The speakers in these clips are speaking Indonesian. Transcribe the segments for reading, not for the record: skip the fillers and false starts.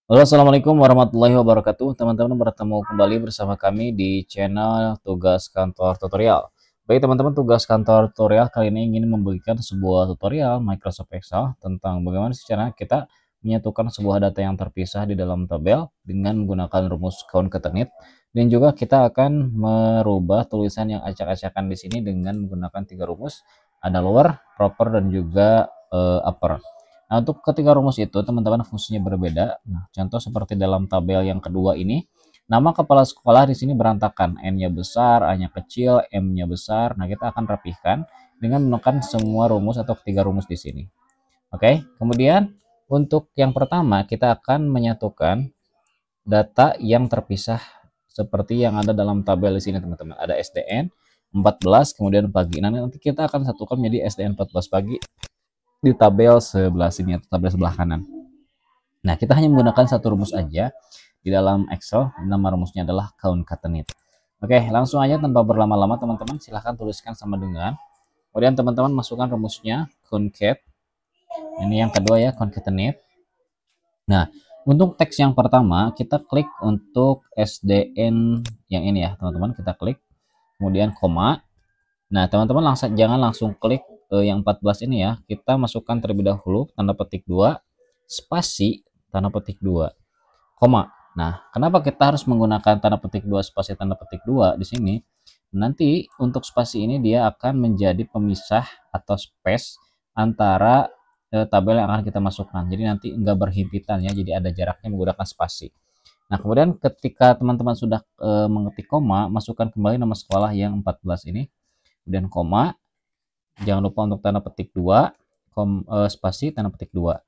Halo, assalamualaikum warahmatullahi wabarakatuh. Teman-teman bertemu kembali bersama kami di channel Tugas Kantor Tutorial. Baik teman-teman, tugas kantor tutorial kali ini ingin membagikan sebuah tutorial Microsoft Excel tentang bagaimana sih cara kita menyatukan sebuah data yang terpisah di dalam tabel dengan menggunakan rumus concatenate, dan juga kita akan merubah tulisan yang acak-acakan di sini dengan menggunakan tiga rumus, ada lower, proper, dan juga upper. Nah, untuk ketiga rumus itu teman-teman fungsinya berbeda. Nah, contoh seperti dalam tabel yang kedua ini, nama kepala sekolah di sini berantakan, N-nya besar, A-nya kecil, M-nya besar. Nah, kita akan rapihkan dengan menekan semua rumus atau ketiga rumus di sini. Oke, kemudian untuk yang pertama kita akan menyatukan data yang terpisah seperti yang ada dalam tabel di sini teman-teman. Ada SDN 14 kemudian pagi. Nah, nanti kita akan satukan menjadi SDN 14 pagi di tabel sebelah sini atau tabel sebelah kanan. Nah, kita hanya menggunakan satu rumus aja di dalam Excel. Nama rumusnya adalah concatenate. Oke, langsung aja tanpa berlama-lama teman-teman silahkan tuliskan sama dengan. Kemudian teman-teman masukkan rumusnya concat. Ini yang kedua ya, concatenate. Nah, untuk teks yang pertama kita klik untuk SDN yang ini ya teman-teman, kita klik kemudian koma. Nah, teman-teman jangan langsung klik yang 14 ini ya. Kita masukkan terlebih dahulu tanda petik 2, spasi, tanda petik 2, koma. Nah, kenapa kita harus menggunakan tanda petik 2, spasi, tanda petik 2 di sini? Nanti untuk spasi ini dia akan menjadi pemisah atau space antara tabel yang akan kita masukkan. Jadi nanti enggak berhimpitan ya, jadi ada jaraknya menggunakan spasi. Nah, kemudian ketika teman-teman sudah mengetik koma, masukkan kembali nama sekolah yang 14 ini. Kemudian koma, jangan lupa untuk tanda petik 2, spasi, tanda petik 2,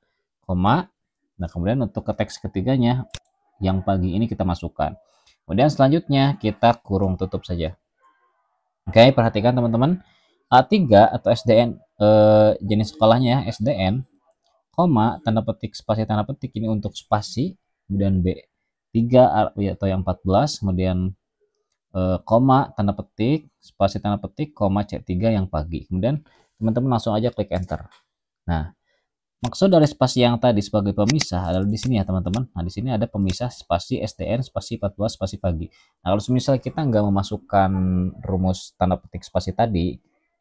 koma. Nah, kemudian untuk ke teks ketiganya yang pagi ini kita masukkan. Kemudian selanjutnya kita kurung tutup saja. Oke, perhatikan teman-teman, A3 atau SDN jenis sekolahnya SDN, koma, tanda petik, spasi, tanda petik ini untuk spasi, kemudian B3 atau yang 14, kemudian koma, tanda petik, spasi, tanda petik, koma, C3 yang pagi. Kemudian teman-teman langsung aja klik enter. Nah, maksud dari spasi yang tadi sebagai pemisah adalah di sini ya teman-teman. Nah, di sini ada pemisah spasi SDN, spasi 14, spasi pagi. Nah, kalau misalnya kita nggak memasukkan rumus tanda petik spasi tadi,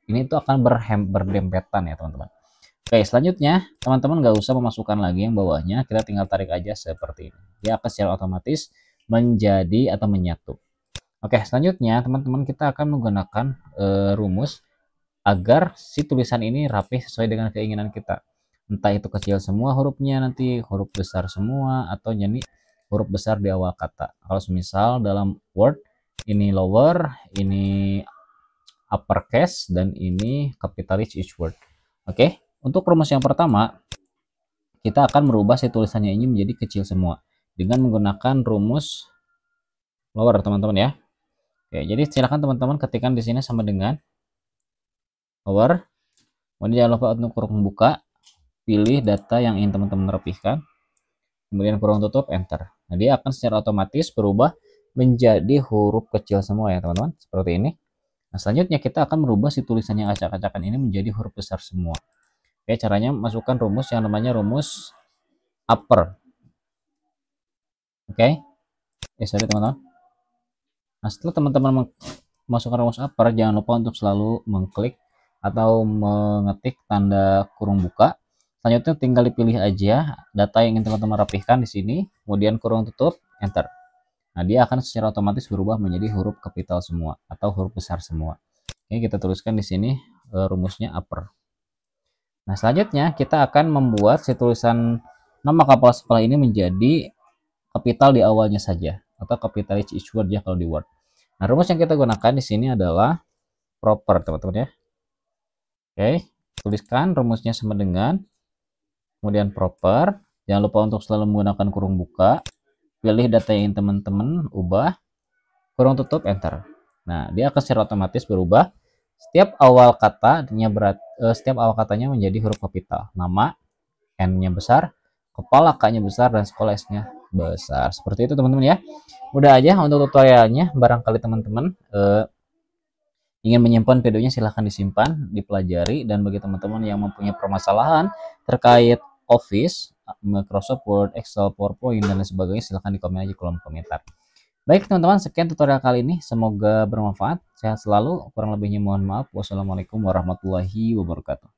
ini itu akan berdempetan ya teman-teman. Oke, selanjutnya teman-teman nggak usah memasukkan lagi yang bawahnya, kita tinggal tarik aja seperti ini. Dia akan secara otomatis menjadi atau menyatu. Oke, selanjutnya teman-teman kita akan menggunakan rumus agar si tulisan ini rapi sesuai dengan keinginan kita. Entah itu kecil semua hurufnya, nanti huruf besar semua, atau jadi huruf besar di awal kata. Kalau misal dalam Word ini lower, ini uppercase, dan ini capitalize each word. Oke, untuk rumus yang pertama kita akan merubah si tulisannya ini menjadi kecil semua dengan menggunakan rumus lower teman-teman ya. Oke, jadi silakan teman-teman ketikkan di sini sama dengan lower. Kemudian jangan lupa untuk kurung buka, pilih data yang ingin teman-teman rapihkan, kemudian kurung tutup, enter. Nah, dia akan secara otomatis berubah menjadi huruf kecil semua ya teman-teman, seperti ini. Nah, selanjutnya kita akan merubah si tulisan yang acak-acakan ini menjadi huruf besar semua. Oke, caranya masukkan rumus yang namanya rumus upper. Oke, sorry teman-teman. Nah, setelah teman-teman masukkan rumus upper, jangan lupa untuk selalu mengklik atau mengetik tanda kurung buka. Selanjutnya tinggal dipilih aja data yang ingin teman-teman rapihkan di sini, kemudian kurung tutup, enter. Nah, dia akan secara otomatis berubah menjadi huruf kapital semua atau huruf besar semua. Oke, kita tuliskan di sini rumusnya upper. Nah, selanjutnya kita akan membuat si tulisan nama kepala sekolah ini menjadi kapital di awalnya saja atau capitalize each word ya kalau di Word. Nah, rumus yang kita gunakan di sini adalah proper teman-teman ya. Oke, tuliskan rumusnya sama dengan kemudian proper. Jangan lupa untuk selalu menggunakan kurung buka. Pilih data yang teman-teman ubah, kurung tutup, enter. Nah, dia akan secara otomatis berubah. Setiap awal katanya menjadi huruf kapital. Nama, N-nya besar, kepala K-nya besar, dan sekolah S-nya besar. Seperti itu teman-teman ya. Udah aja untuk tutorialnya. Barangkali teman-teman ingin menyimpan videonya silahkan disimpan, dipelajari, dan bagi teman-teman yang mempunyai permasalahan terkait Office Microsoft Word, Excel, PowerPoint, dan lain sebagainya, silahkan di komen aja di kolom komentar. Baik teman-teman, sekian tutorial kali ini. Semoga bermanfaat. Sehat selalu. Kurang lebihnya mohon maaf. Wassalamualaikum warahmatullahi wabarakatuh.